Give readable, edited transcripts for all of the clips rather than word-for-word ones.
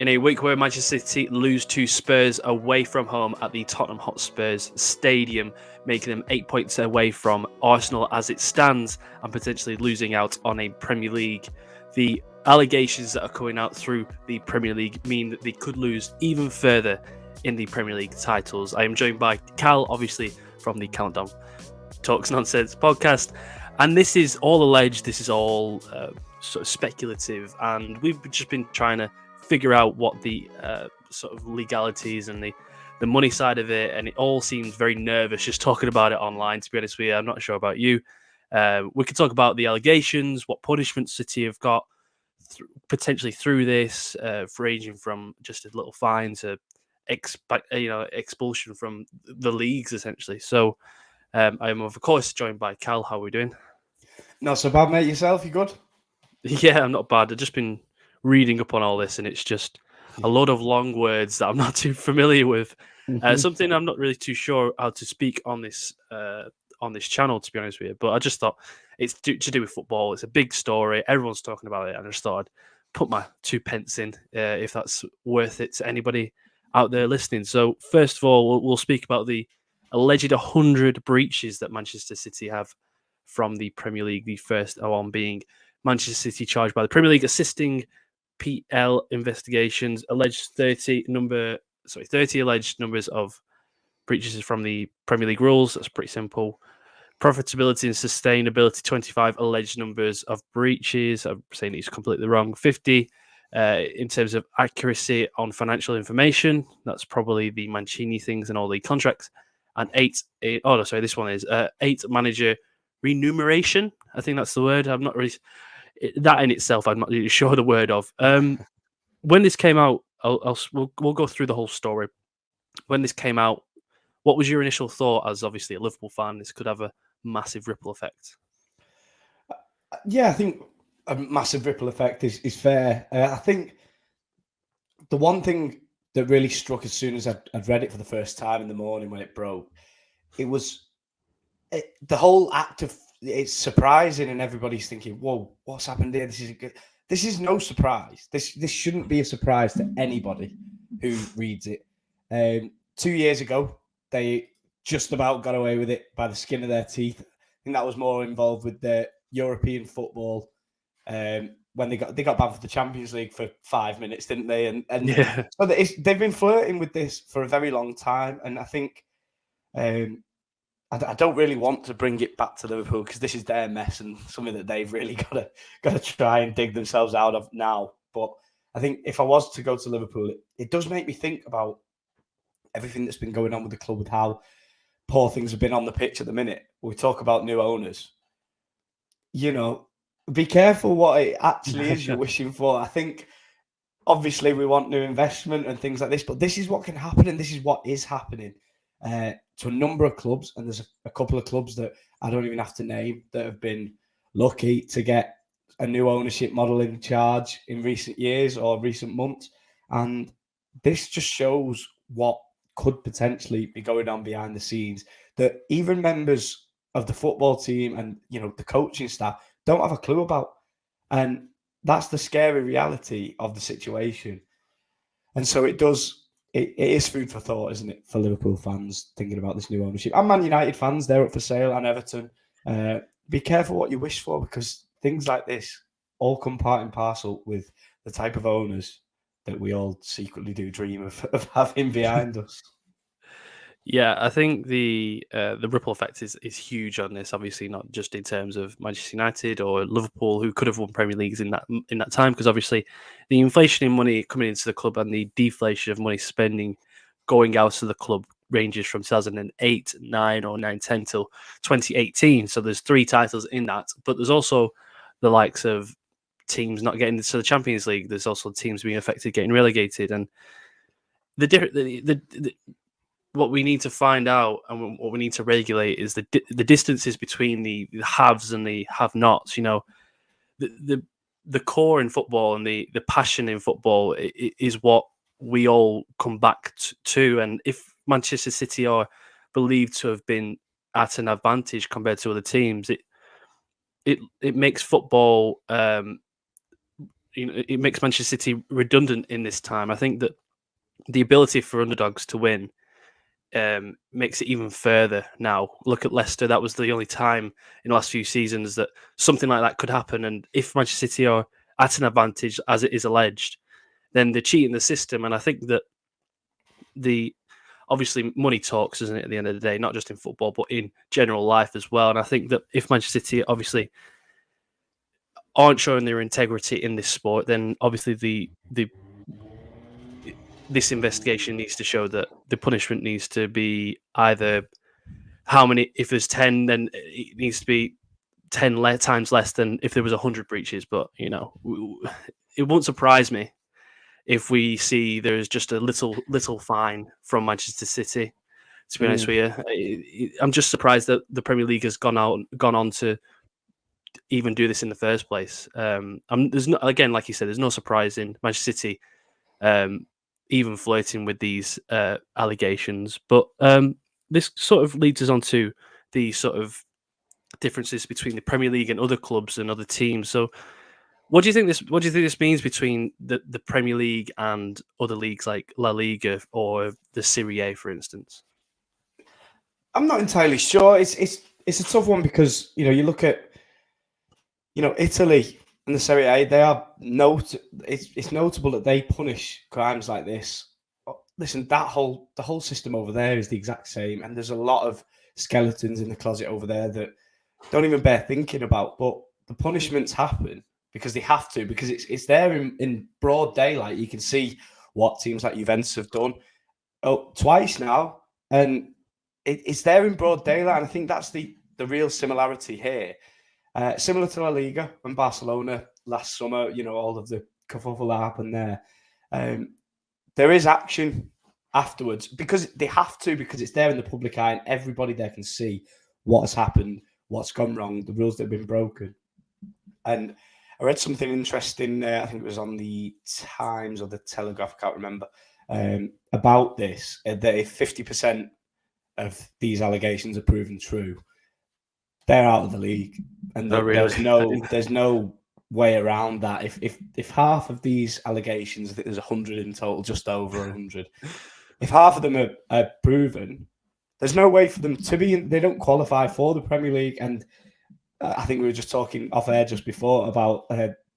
In a week where Manchester City lose to Spurs away from home at the Tottenham Hotspurs Stadium, making them 8 points away from Arsenal as it stands and potentially losing out on a Premier League. The allegations that are coming out through the Premier League mean that they could lose even further in the Premier League titles. I am joined by Cal, obviously, from the Countdown Talks Nonsense podcast. And this is all alleged, this is all sort of speculative, and we've just been trying to figure out what the sort of legalities and the money side of it, and it all seems very nervous just talking about it online, to be honest with you. I'm not sure about you. We could talk about the allegations, what punishments City have got potentially through this, ranging from just a little fine to expulsion from the leagues, essentially. So I am, of course, joined by Cal. How are we doing? Not so bad, mate. Yourself? You good? Yeah, I'm not bad. I've just been reading up on all this, and it's just a lot of long words that I'm not too familiar with. Something I'm not really too sure how to speak on this channel, to be honest with you. But I just thought it's to do with football. It's a big story. Everyone's talking about it, and I just thought I'd put my 2 pence in if that's worth it to anybody out there listening. So first of all, we'll speak about the alleged 100 breaches that Manchester City have from the Premier League. The first one being Manchester City charged by the Premier League assisting PL investigations, alleged 30 alleged numbers of breaches from the Premier League rules. That's pretty simple. Profitability and sustainability, 25 alleged numbers of breaches. I'm saying it's completely wrong. 50 in terms of accuracy on financial information. That's probably the Mancini things and all the contracts. And 8, this one is 8 manager remuneration. I think that's the word. I'm not really... That in itself, I'm not really sure the word of. When this came out, we'll go through the whole story. When this came out, what was your initial thought as obviously a Liverpool fan? This could have a massive ripple effect. Yeah, I think a massive ripple effect is fair. I think the one thing that really struck as soon as I'd read it for the first time in the morning when it broke, it was the whole act of it's surprising and everybody's thinking, "Whoa, what's happened here? This is no surprise. This shouldn't be a surprise to anybody who reads it." 2 years ago, they just about got away with it by the skin of their teeth. I think that was more involved with the European football when they got banned for the Champions League for 5 minutes, didn't they? And Yeah. so they've been flirting with this for a very long time, and I think. I don't really want to bring it back to Liverpool because this is their mess and something that they've really got to try and dig themselves out of now. But I think if I was to go to Liverpool, it does make me think about everything that's been going on with the club, with how poor things have been on the pitch at the minute. We talk about new owners. Be careful what it actually is you're wishing for. I think obviously we want new investment and things like this, but this is what can happen and this is what is happening. To a number of clubs, and there's a couple of clubs that I don't even have to name that have been lucky to get a new ownership model in charge in recent years or recent months. And this just shows what could potentially be going on behind the scenes, that even members of the football team and the coaching staff don't have a clue about. And that's the scary reality of the situation. And so it is food for thought, isn't it, for Liverpool fans thinking about this new ownership. And Man United fans, they're up for sale, and Everton. Be careful what you wish for, because things like this all come part and parcel with the type of owners that we all secretly do dream of having behind us. Yeah, I think the ripple effect is huge on this. Obviously, not just in terms of Manchester United or Liverpool, who could have won Premier Leagues in that time, because obviously the inflation in money coming into the club and the deflation of money spending going out of the club ranges from 2008, 9, or 9, 10 till 2018. So there's 3 titles in that, but there's also the likes of teams not getting to the Champions League. There's also teams being affected getting relegated, and the what we need to find out and what we need to regulate is the distances between the haves and the have-nots. The core in football and the passion in football is what we all come back to. And if Manchester City are believed to have been at an advantage compared to other teams, it makes football it makes Manchester City redundant in this time. I think that the ability for underdogs to win makes it even further now. Look at Leicester; that was the only time in the last few seasons that something like that could happen. And if Manchester City are at an advantage, as it is alleged, then they're cheating the system. And I think that obviously money talks, isn't it? At the end of the day, not just in football, but in general life as well. And I think that if Manchester City obviously aren't showing their integrity in this sport, then obviously this investigation needs to show that the punishment needs to be either how many. If there's 10, then it needs to be 10 times less than if there was 100 breaches. But it won't surprise me if we see there's just a little fine from Manchester City. To be honest with you, I'm just surprised that the Premier League has gone on to even do this in the first place. There's no, again, like you said, there's no surprise in Manchester City even flirting with these allegations. But this sort of leads us on to the sort of differences between the Premier League and other clubs and other teams. So what do you think this means between the Premier League and other leagues like La Liga or the Serie A, for instance? I'm not entirely sure. It's a tough one because you look at Italy and the Serie A. They are it's notable that they punish crimes like this. Listen, the whole system over there is the exact same, and there's a lot of skeletons in the closet over there that don't even bear thinking about. But the punishments happen because they have to, because it's there in broad daylight. You can see what teams like Juventus have done twice now, and it's there in broad daylight. And I think that's the real similarity here. Similar to La Liga and Barcelona last summer, all of the kerfuffle that happened there. There is action afterwards because they have to, because it's there in the public eye and everybody there can see what has happened, what's gone wrong, the rules that have been broken. And I read something interesting, I think it was on the Times or the Telegraph, I can't remember, about this, that if 50% of these allegations are proven true, they're out of the league. And there's no way around that. If half of these allegations, I think there's 100 in total, just over 100, if half of them are proven, there's no way for them to be they don't qualify for the Premier League. And I think we were just talking off air just before about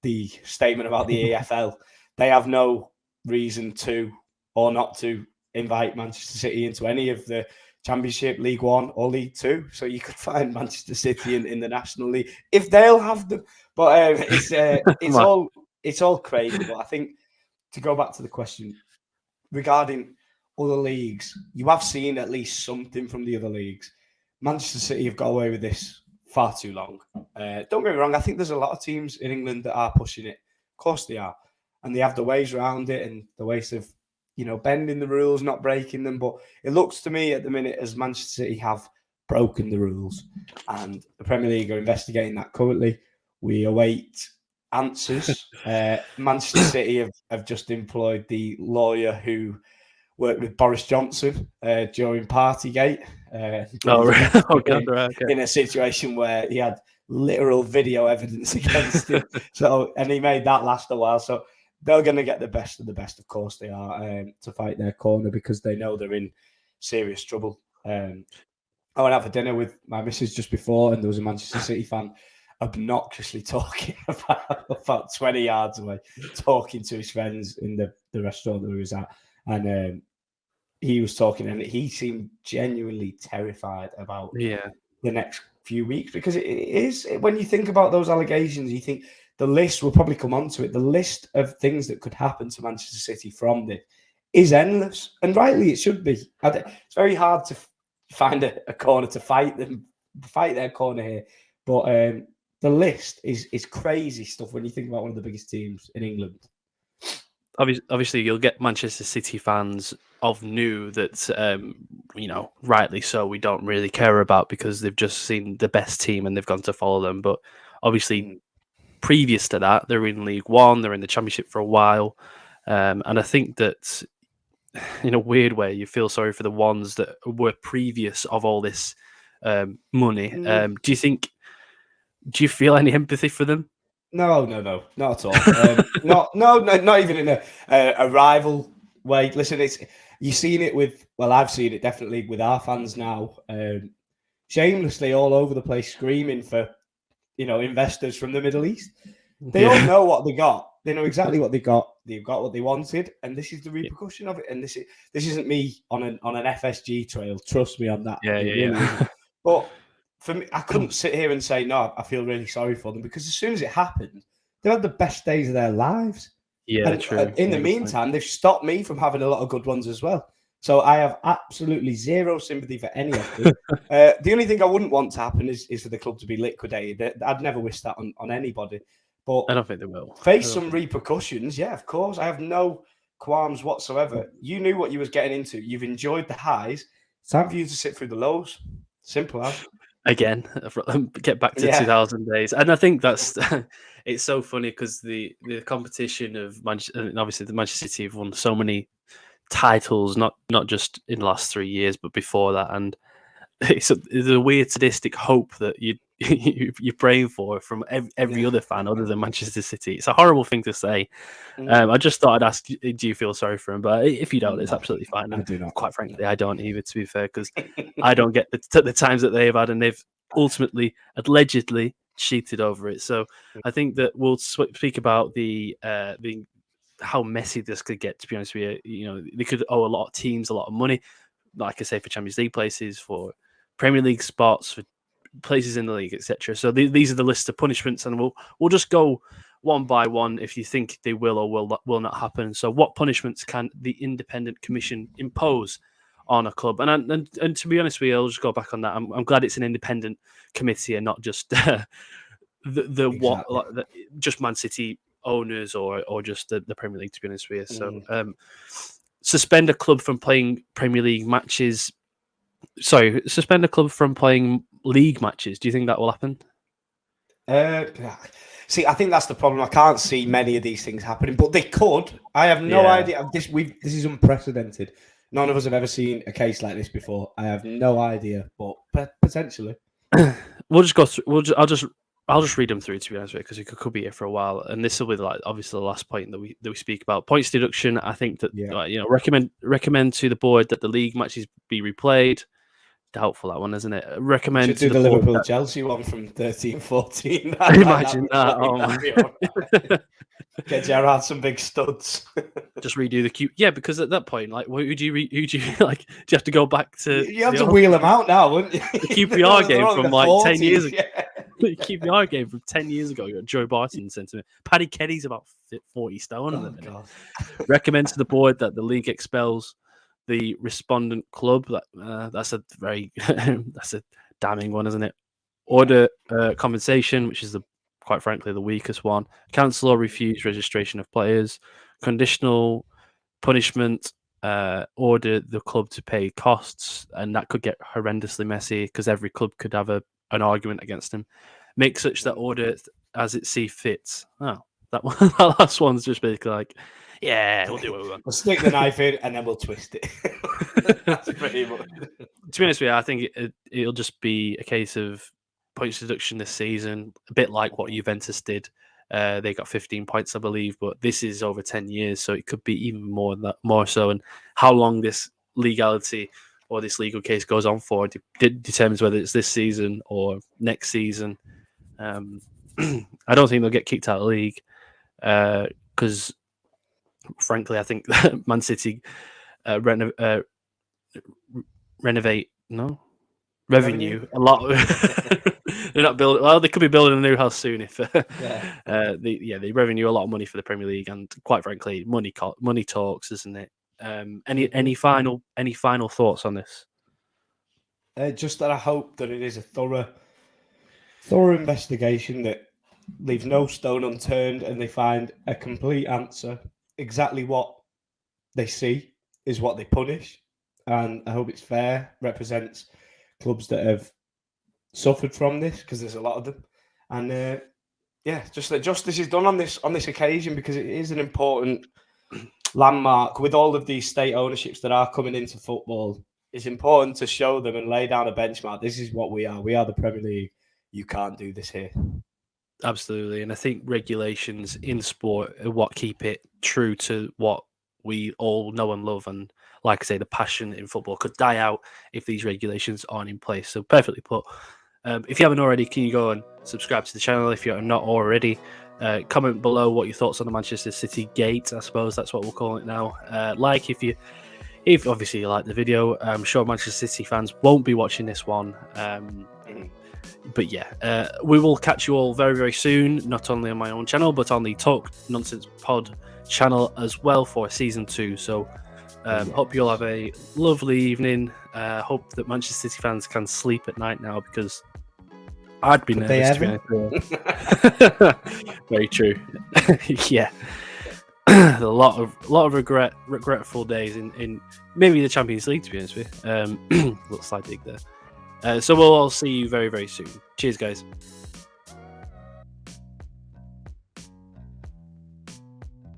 the statement about the EFL. They have no reason to or not to invite Manchester City into any of the Championship, League One or League Two. So you could find Manchester City in the National League if they'll have them. But it's all crazy. But I think to go back to the question regarding other leagues, you have seen at least something from the other leagues. Manchester City have got away with this far too long. Don't get me wrong, I think there's a lot of teams in England that are pushing it. Of course they are. And they have the ways around it and the ways of, bending the rules, not breaking them. But it looks to me at the minute as Manchester City have broken the rules. And the Premier League are investigating that currently. We await answers. Manchester City have just employed the lawyer who worked with Boris Johnson during Partygate. In a situation where he had literal video evidence against him. And he made that last a while. So they're going to get the best of the best. Of course they are, to fight their corner because they know they're in serious trouble. I went out for dinner with my missus just before, and there was a Manchester City fan obnoxiously talking about 20 yards away, talking to his friends in the restaurant that we was at. And he was talking, and he seemed genuinely terrified about the next few weeks, because it is, when you think about those allegations, you think the list, will probably come on to it, the list of things that could happen to Manchester City from this is endless, and rightly it should be. It's very hard to find a corner to fight their corner here, but the list is crazy stuff when you think about one of the biggest teams in England. Obviously, you'll get Manchester City fans of new that, rightly so, we don't really care about because they've just seen the best team and they've gone to follow them. But obviously, previous to that, they're in League One, they're in the Championship for a while. And I think that, in a weird way, you feel sorry for the ones that were previous of all this money. Do you feel any empathy for them? No, not at all. Not even in a rival way. Listen, you've seen it with. Well, I've seen it definitely with our fans now. Shamelessly all over the place, screaming for investors from the Middle East. They all know what they got. They know exactly what they got. They've got what they wanted, and this is the repercussion of it. And this isn't me on an FSG trail. Trust me on that. Yeah. But for me, I couldn't sit here and say no. I feel really sorry for them because as soon as it happened, they had the best days of their lives. Yeah, and true. In the meantime, they've stopped me from having a lot of good ones as well. So I have absolutely zero sympathy for any of them. The only thing I wouldn't want to happen is for the club to be liquidated. I'd never wish that on anybody. But I don't think they will face some repercussions. Yeah, of course. I have no qualms whatsoever. You knew what you was getting into. You've enjoyed the highs. It's time for you to sit through the lows. Simple as. Again, get back to 2000 days. And I think that's it's so funny because the competition of Manchester, and obviously the Manchester City have won so many titles, not just in the last 3 years, but before that. And it's a weird sadistic hope that you're praying for from every other fan other than Manchester City. It's a horrible thing to say. I just thought I'd ask, do you feel sorry for him? But if you don't, it's absolutely fine. I do not. Quite frankly, I don't either, to be fair, because I don't get the times that they've had, and they've ultimately, allegedly, cheated over it. So I think that we'll speak about the how messy this could get, to be honest with you. They could owe a lot of teams a lot of money, like I say, for Champions League places, for Premier League spots, for places in the league, etc. So these are the list of punishments, and we'll just go one by one if you think they will or will not happen. So what punishments can the independent commission impose on a club? And to be honest with you, I'll just go back on that. I'm glad it's an independent committee and not just just Man City owners or just the Premier League, to be honest with you. So suspend a club from playing Premier League matches. Sorry, suspend a club from playing league matches. Do you think that will happen? See, I think that's the problem. I can't see many of these things happening, but they could. I have no idea. This is unprecedented. None of us have ever seen a case like this before. I have no idea, but potentially. We'll just go through. I'll just read them through, to be honest with you, because it could be here for a while. And this will be obviously the last point that we speak about. Points deduction. I think that recommend to the board that the league matches be replayed. Doubtful, that one, isn't it? Recommend to the Liverpool Chelsea one from 13-14. Imagine that. Oh my. Get Gerrard some big studs. Just redo the Q. Yeah, because at that point, who do you like? Do you have to go back to? You have to wheel them out now, wouldn't you? The QPR game from 10 years ago. The QPR game from 10 years ago. You got Joe Barton sent to me. Paddy Kenny's about 40 stone. God. Recommend to the board that the league expels the respondent club. That's a very that's a damning one, isn't it? Order compensation, which is quite frankly the weakest one. Cancel or refuse registration of players. Conditional punishment. Order the club to pay costs, and that could get horrendously messy because every club could have an argument against him. Make such that order as it see fits. Oh, that one, that last one's just basically like, yeah, we'll do what we want. We'll stick the knife in and then we'll twist it. That's pretty much. To be honest with you, I think it'll just be a case of points deduction this season, a bit like what Juventus did. They got 15 points, I believe, but this is over 10 years, so it could be even more so. And how long this legality or this legal case goes on for determines whether it's this season or next season. I don't think they'll get kicked out of the league because, frankly, I think Man City renovate revenue a lot. They're not building. Well, they could be building a new house soon if they revenue a lot of money for the Premier League, and quite frankly, money talks, isn't it? Any final thoughts on this? Just that I hope that it is a thorough investigation that leaves no stone unturned, and they find a complete answer. Exactly what they see is what they punish, and I hope it's fair. Represents clubs that have suffered from this, because there's a lot of them, and just that justice is done on this occasion, because it is an important landmark with all of these state ownerships that are coming into football. It's important to show them and lay down a benchmark. This is what we are. We are the Premier League. You can't do this here. Absolutely. And I think regulations in sport are what keep it true to what we all know and love. And like I say, the passion in football could die out if these regulations aren't in place. So perfectly put. If you haven't already, can you go and subscribe to the channel if you're not already? Comment below what your thoughts on the Manchester City gate. I suppose that's what we'll call it now. Like if obviously you like the video. I'm sure Manchester City fans won't be watching this one. But yeah, we will catch you all very, very soon, not only on my own channel, but on the Talk Nonsense Pod channel as well for season 2. So hope you all have a lovely evening. Hope that Manchester City fans can sleep at night now, because I'd be nervous. Very true. Yeah. A lot of regretful days in maybe the Champions League, to be honest with you. Little side dig there. So we'll all see you very, very soon. Cheers, guys.